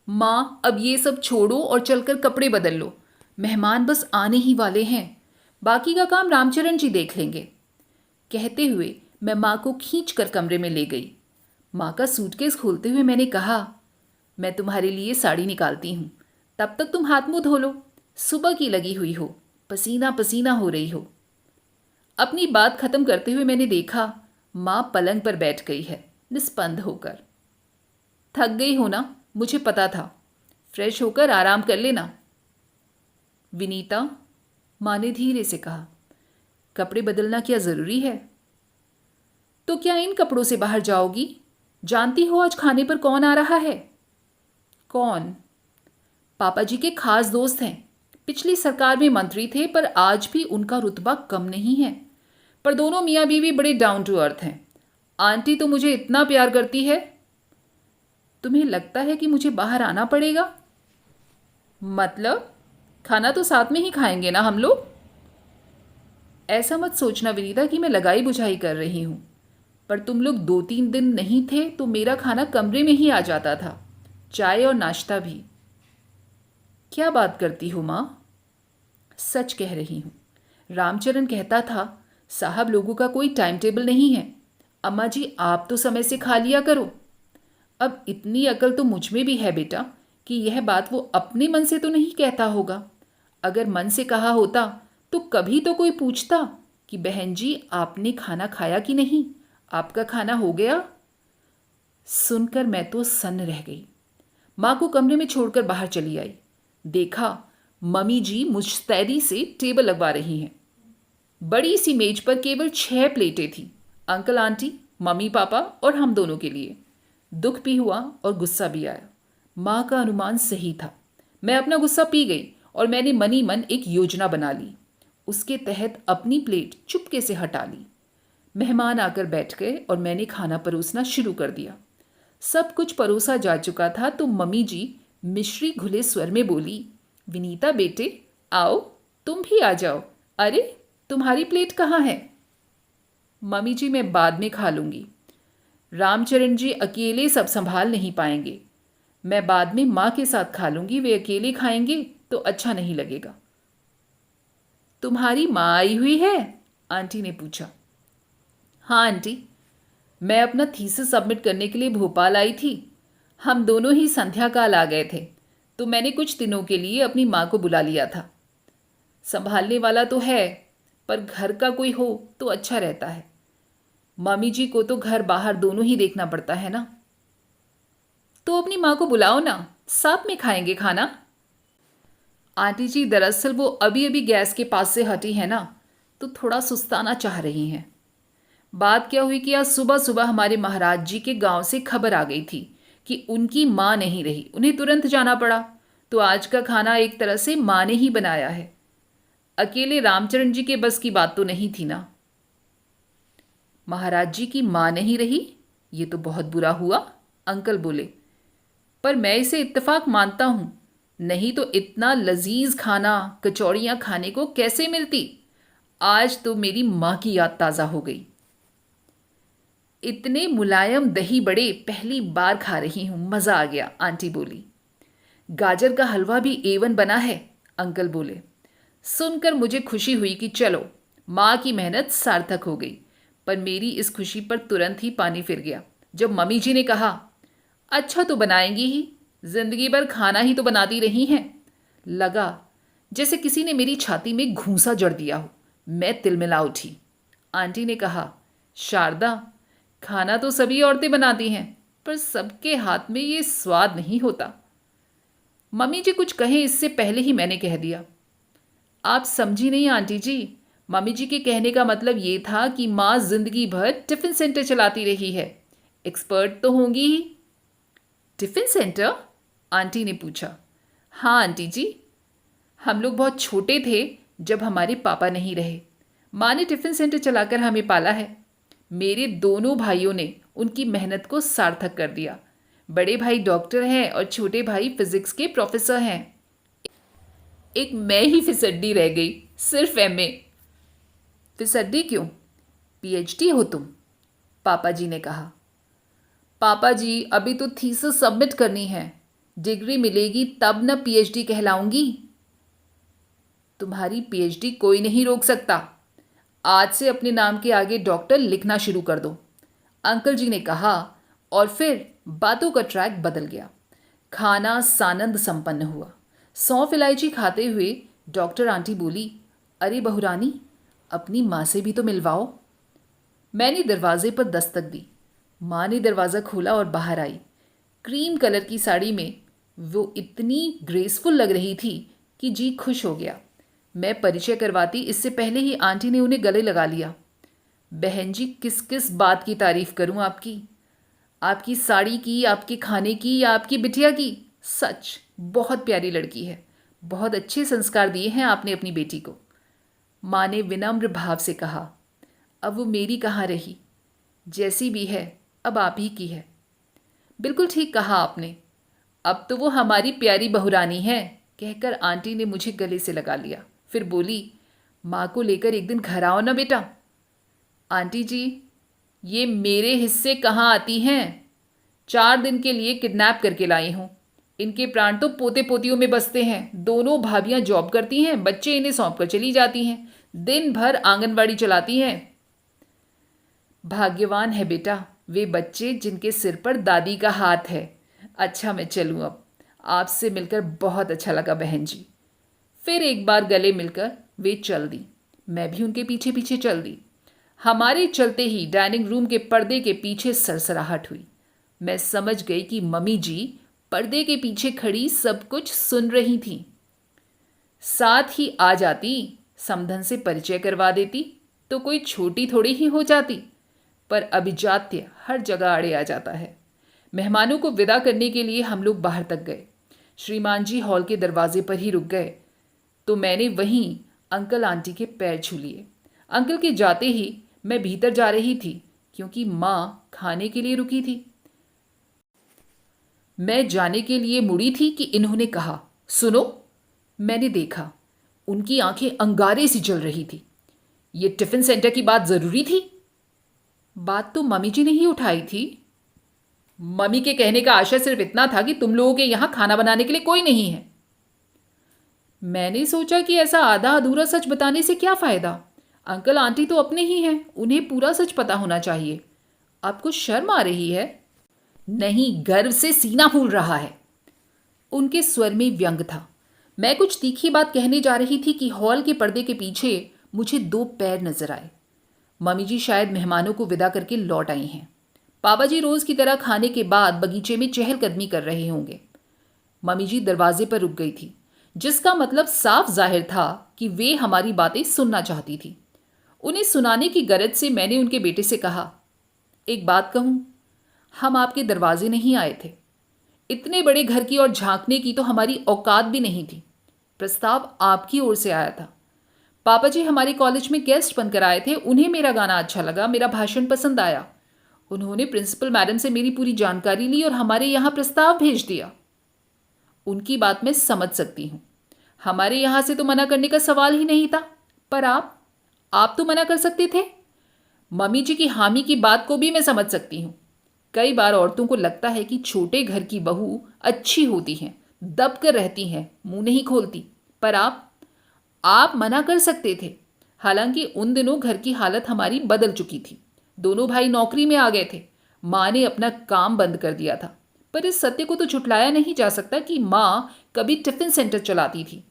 माँ, अब ये सब छोड़ो और चलकर कपड़े बदल लो। मेहमान बस आने ही वाले हैं। बाकी का काम रामचरण जी देख लेंगे। कहते हुए मैं माँ को खींच कर कमरे में ले गई। माँ का सूटकेस खोलते हुए मैंने कहा, मैं तुम्हारे लिए साड़ी निकालती हूँ, तब तक तुम हाथ मुंह धो लो। सुबह की लगी हुई हो, पसीना पसीना हो रही हो। अपनी बात खत्म करते हुए मैंने देखा माँ पलंग पर बैठ गई है, निस्पंद होकर। थक गई हो ना, मुझे पता था। फ्रेश होकर आराम कर लेना। विनीता, माँ ने धीरे से कहा, कपड़े बदलना क्या ज़रूरी है? तो क्या इन कपड़ों से बाहर जाओगी? जानती हो आज खाने पर कौन आ रहा है? कौन? पापा जी के खास दोस्त हैं। पिछली सरकार में मंत्री थे, पर आज भी उनका रुतबा कम नहीं है। पर दोनों मियाँ बीवी बड़े डाउन टू अर्थ हैं। आंटी तो मुझे इतना प्यार करती है। तुम्हें लगता है कि मुझे बाहर आना पड़ेगा? मतलब खाना तो साथ में ही खाएंगे ना हम लोग? ऐसा मत सोचना विनीता कि मैं लगाई बुझाई कर रही हूँ। पर तुम लोग 2-3 दिन नहीं थे तो मेरा खाना कमरे में ही आ जाता था, चाय और नाश्ता भी। क्या बात करती हो माँ? सच कह रही हूँ। रामचरण कहता था, साहब लोगों का कोई टाइम टेबल नहीं है। अम्मा जी, आप तो समय से खा लिया करो। अब इतनी अकल तो मुझ में भी है बेटा कि यह बात वो अपने मन से तो नहीं कहता होगा। अगर मन से कहा होता तो कभी तो कोई पूछता कि बहन जी आपने खाना खाया कि नहीं, आपका खाना हो गया? सुनकर मैं तो सन्न रह गई। माँ को कमरे में छोड़कर बाहर चली आई। देखा मम्मी जी मुस्तैदी से टेबल लगवा रही हैं। बड़ी सी मेज पर केवल 6 प्लेटें थीं, अंकल आंटी, मम्मी पापा और हम दोनों के लिए। दुख भी हुआ और गुस्सा भी आया। माँ का अनुमान सही था। मैं अपना गुस्सा पी गई और मैंने मनी मन एक योजना बना ली। उसके तहत अपनी प्लेट चुपके से हटा ली। मेहमान आकर बैठ गए और मैंने खाना परोसना शुरू कर दिया। सब कुछ परोसा जा चुका था तो मम्मी जी मिश्री घुले स्वर में बोली, विनीता बेटे, आओ तुम भी आ जाओ। अरे तुम्हारी प्लेट कहाँ है? मम्मी जी, मैं बाद में खा लूँगी। रामचरण जी अकेले सब संभाल नहीं पाएंगे। मैं बाद में माँ के साथ खा लूँगी, वे अकेले खाएंगे तो अच्छा नहीं लगेगा। तुम्हारी माँ आई हुई है? आंटी ने पूछा। हाँ आंटी, मैं अपना थीसिस सबमिट करने के लिए भोपाल आई थी। हम दोनों ही संध्या काल आ गए थे, तो मैंने कुछ दिनों के लिए अपनी माँ को बुला लिया था। संभालने वाला तो है, पर घर का कोई हो तो अच्छा रहता है। मम्मी जी को तो घर बाहर दोनों ही देखना पड़ता है ना। तो अपनी माँ को बुलाओ ना, साथ में खाएंगे खाना। आंटी जी, दरअसल वो अभी अभी गैस के पास से हटी है ना, तो थोड़ा सुस्ताना चाह रही हैं। बात क्या हुई कि आज सुबह सुबह हमारे महाराज जी के गांव से खबर आ गई थी कि उनकी माँ नहीं रही, उन्हें तुरंत जाना पड़ा। तो आज का खाना एक तरह से माँ ने ही बनाया है। अकेले रामचरण जी के बस की बात तो नहीं थी ना। महाराज जी की माँ नहीं रही, ये तो बहुत बुरा हुआ, अंकल बोले। पर मैं इसे इत्तेफाक मानता हूँ, नहीं तो इतना लजीज खाना कचौड़ियाँ खाने को कैसे मिलती। आज तो मेरी माँ की याद ताज़ा हो गई। इतने मुलायम दही बड़े पहली बार खा रही हूँ, मज़ा आ गया, आंटी बोली। गाजर का हलवा भी A1 बना है, अंकल बोले। सुनकर मुझे खुशी हुई कि चलो माँ की मेहनत सार्थक हो गई। पर मेरी इस खुशी पर तुरंत ही पानी फिर गया जब मम्मी जी ने कहा, अच्छा तो बनाएंगी ही, जिंदगी भर खाना ही तो बनाती रही हैं। लगा जैसे किसी ने मेरी छाती में घूंसा जड़ दिया हो। मैं तिलमिला उठी। आंटी ने कहा, शारदा, खाना तो सभी औरतें बनाती हैं, पर सबके हाथ में ये स्वाद नहीं होता। मम्मी जी कुछ कहें इससे पहले ही मैंने कह दिया, आप समझी नहीं आंटी जी। मम्मी जी के कहने का मतलब ये था कि माँ जिंदगी भर टिफिन सेंटर चलाती रही है, एक्सपर्ट तो होंगी ही। Tiffin centre? आंटी ने पूछा। हाँ आंटी जी, हम लोग बहुत छोटे थे जब हमारे पापा नहीं रहे। माँ ने टिफिन सेंटर चलाकर हमें पाला है। मेरे दोनों भाइयों ने उनकी मेहनत को सार्थक कर दिया। बड़े भाई डॉक्टर हैं और छोटे भाई फिजिक्स के प्रोफेसर हैं। एक मैं ही फिसड्डी रह गई, सिर्फ MA। फिसड्डी क्यों? PhD हो तुम, पापा जी ने कहा। पापा जी, अभी तो थीसिस सबमिट करनी है। डिग्री मिलेगी तब न पीएचडी कहलाऊंगी। तुम्हारी पीएचडी कोई नहीं रोक सकता। आज से अपने नाम के आगे डॉक्टर लिखना शुरू कर दो, अंकल जी ने कहा और फिर बातों का ट्रैक बदल गया। खाना सानंद संपन्न हुआ। सौंफ इलायची खाते हुए डॉक्टर आंटी बोली, अरे बहुरानी, अपनी माँ से भी तो मिलवाओ। मैंने दरवाजे पर दस्तक दी। माँ ने दरवाज़ा खोला और बाहर आई। क्रीम कलर की साड़ी में वो इतनी ग्रेसफुल लग रही थी कि जी खुश हो गया। मैं परिचय करवाती इससे पहले ही आंटी ने उन्हें गले लगा लिया। बहन जी, किस किस बात की तारीफ़ करूं आपकी? आपकी साड़ी की, आपके खाने की या आपकी बिटिया की? सच बहुत प्यारी लड़की है। बहुत अच्छे संस्कार दिए हैं आपने अपनी बेटी को। माँ ने विनम्र भाव से कहा। अब वो मेरी कहाँ रही? जैसी भी है अब आप ही की है। बिल्कुल ठीक कहा आपने। अब तो वो हमारी प्यारी बहुरानी है, कहकर आंटी ने मुझे गले से लगा लिया। फिर बोली, माँ को लेकर एक दिन घर आओ ना बेटा। आंटी जी, ये मेरे हिस्से कहाँ आती हैं? 4 दिन के लिए किडनैप करके लाई हूँ। इनके प्राण तो पोते पोतियों में बसते हैं। दोनों भाभियाँ जॉब करती हैं, बच्चे इन्हें सौंप कर चली जाती हैं, दिन भर आंगनबाड़ी चलाती हैं। भाग्यवान है बेटा वे बच्चे जिनके सिर पर दादी का हाथ है। अच्छा, मैं चलूँ अब। आपसे मिलकर बहुत अच्छा लगा बहन जी। फिर एक बार गले मिलकर वे चल दी। मैं भी उनके पीछे पीछे चल दी। हमारे चलते ही डाइनिंग रूम के पर्दे के पीछे सरसराहट हुई। मैं समझ गई कि मम्मी जी पर्दे के पीछे खड़ी सब कुछ सुन रही थीं। साथ ही आ जाती, समधन से परिचय करवा देती तो कोई छोटी थोड़ी ही हो जाती। पर अभिजात्य हर जगह आड़े आ जाता है। मेहमानों को विदा करने के लिए हम लोग बाहर तक गए। श्रीमान जी हॉल के दरवाजे पर ही रुक गए तो मैंने वहीं अंकल आंटी के पैर छू लिए। अंकल के जाते ही मैं भीतर जा रही थी क्योंकि माँ खाने के लिए रुकी थी। मैं जाने के लिए मुड़ी थी कि इन्होंने कहा, सुनो। मैंने देखा, उनकी आंखें अंगारे सी जल रही थी। ये टिफिन सेंटर की बात जरूरी थी? बात तो मम्मी जी ने ही उठाई थी। मम्मी के कहने का आशय सिर्फ इतना था कि तुम लोगों के यहां खाना बनाने के लिए कोई नहीं है। मैंने सोचा कि ऐसा आधा अधूरा सच बताने से क्या फायदा। अंकल आंटी तो अपने ही हैं, उन्हें पूरा सच पता होना चाहिए। आपको शर्म आ रही है? नहीं, गर्व से सीना फूल रहा है। उनके स्वर में व्यंग था। मैं कुछ तीखी बात कहने जा रही थी कि हॉल के पर्दे के पीछे मुझे 2 पैर नजर आए। मम्मी जी शायद मेहमानों को विदा करके लौट आई हैं। पापा जी रोज की तरह खाने के बाद बगीचे में चहलकदमी कर रहे होंगे। मम्मी जी दरवाजे पर रुक गई थी, जिसका मतलब साफ जाहिर था कि वे हमारी बातें सुनना चाहती थी। उन्हें सुनाने की गरज से मैंने उनके बेटे से कहा, एक बात कहूं, हम आपके दरवाजे नहीं आए थे। इतने बड़े घर की ओर झांकने की तो हमारी औकात भी नहीं थी। प्रस्ताव आपकी ओर से आया था। पापा जी हमारे कॉलेज में गेस्ट बनकर आए थे। उन्हें मेरा गाना अच्छा लगा, मेरा भाषण पसंद आया। उन्होंने प्रिंसिपल मैडम से मेरी पूरी जानकारी ली और हमारे यहाँ प्रस्ताव भेज दिया। उनकी बात मैं समझ सकती हूँ। हमारे यहाँ से तो मना करने का सवाल ही नहीं था। पर आप तो मना कर सकते थे। मम्मी जी की हामी की बात को भी मैं समझ सकती हूँ। कई बार औरतों को लगता है कि छोटे घर की बहू अच्छी होती हैं, दब कर रहती हैं, मुंह नहीं खोलती। पर आप मना कर सकते थे। हालांकि उन दिनों घर की हालत हमारी बदल चुकी थी। दोनों भाई नौकरी में आ गए थे। माँ ने अपना काम बंद कर दिया था। पर इस सत्य को तो झुठलाया नहीं जा सकता कि माँ कभी टिफिन सेंटर चलाती थी।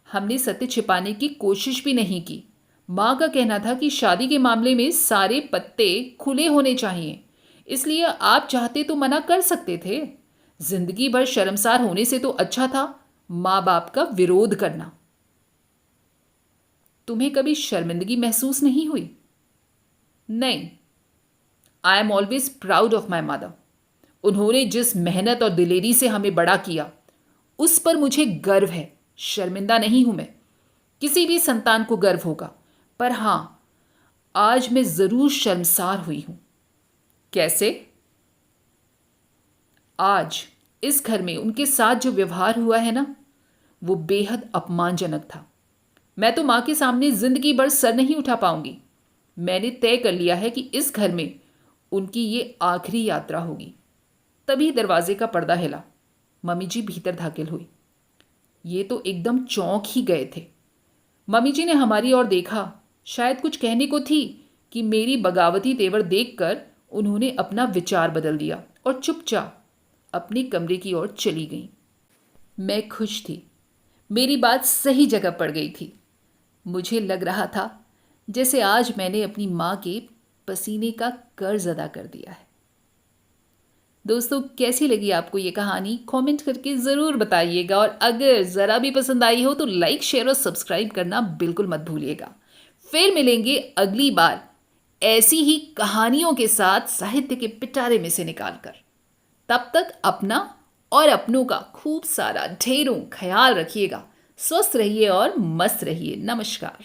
हमने सत्य छिपाने की कोशिश भी नहीं की। माँ का कहना था कि शादी के मामले में सारे पत्ते खुले होने चाहिए, इसलिए आप चाहते तो मना कर सकते थे। जिंदगी भर शर्मसार होने से तो अच्छा था माँ बाप का विरोध करना। तुम्हें कभी शर्मिंदगी महसूस नहीं हुई? नहीं। I am always proud of my mother. उन्होंने जिस मेहनत और दिलेरी से हमें बड़ा किया उस पर मुझे गर्व है। शर्मिंदा नहीं हूं मैं। किसी भी संतान को गर्व होगा। पर हां, आज मैं जरूर शर्मसार हुई हूं। कैसे? आज इस घर में उनके साथ जो व्यवहार हुआ है ना, वो बेहद अपमानजनक था। मैं तो मां के सामने जिंदगी भर सर नहीं उठा पाऊंगी। मैंने तय कर लिया है कि इस घर में उनकी ये आखिरी यात्रा होगी। तभी दरवाजे का पर्दा हिला। मम्मी जी भीतर दाखिल हुई। ये तो एकदम चौंक ही गए थे। मम्मी जी ने हमारी ओर देखा, शायद कुछ कहने को थी कि मेरी बगावती तेवर देखकर उन्होंने अपना विचार बदल दिया और चुपचाप अपने कमरे की ओर चली गईं। मैं खुश थी। मेरी बात सही जगह पड़ गई थी। मुझे लग रहा था जैसे आज मैंने अपनी माँ के पसीने का कर्ज अदा कर दिया है। दोस्तों, कैसी लगी आपको ये कहानी? कमेंट करके ज़रूर बताइएगा, और अगर ज़रा भी पसंद आई हो तो लाइक, शेयर और सब्सक्राइब करना बिल्कुल मत भूलिएगा। फिर मिलेंगे अगली बार ऐसी ही कहानियों के साथ, साहित्य के पिटारे में से निकालकर। तब तक अपना और अपनों का खूब सारा ढेरों ख्याल रखिएगा। स्वस्थ रहिए और मस्त रहिए। नमस्कार।